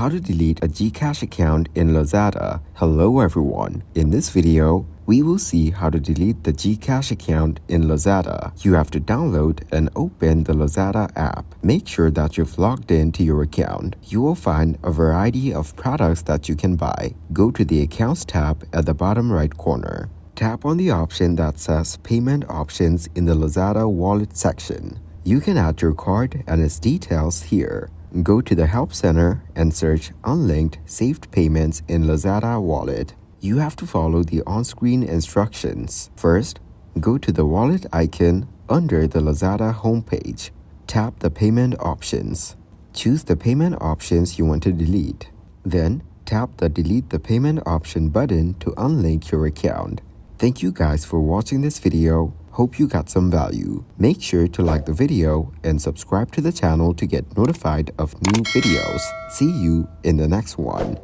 How to delete a Gcash account in Lazada. Hello everyone. In this video, we will see how to delete the Gcash account in Lazada. You have to download and open the Lazada app. Make sure that you've logged in to your account. You will find a variety of products that you can buy. Go to the Accounts tab at the bottom right corner. Tap on the option that says Payment Options in the Lazada Wallet section. You can add your card and its details here. Go to the Help Center and search Unlinked Saved Payments in Lazada Wallet. You have to follow the on-screen instructions. First, go to the wallet icon under the Lazada homepage. Tap the payment options. Choose the payment options you want to delete. Then, tap the Delete the Payment option button to unlink your account. Thank you guys for watching this video. Hope you got some value. Make sure to like the video and subscribe to the channel to get notified of new videos. See you in the next one.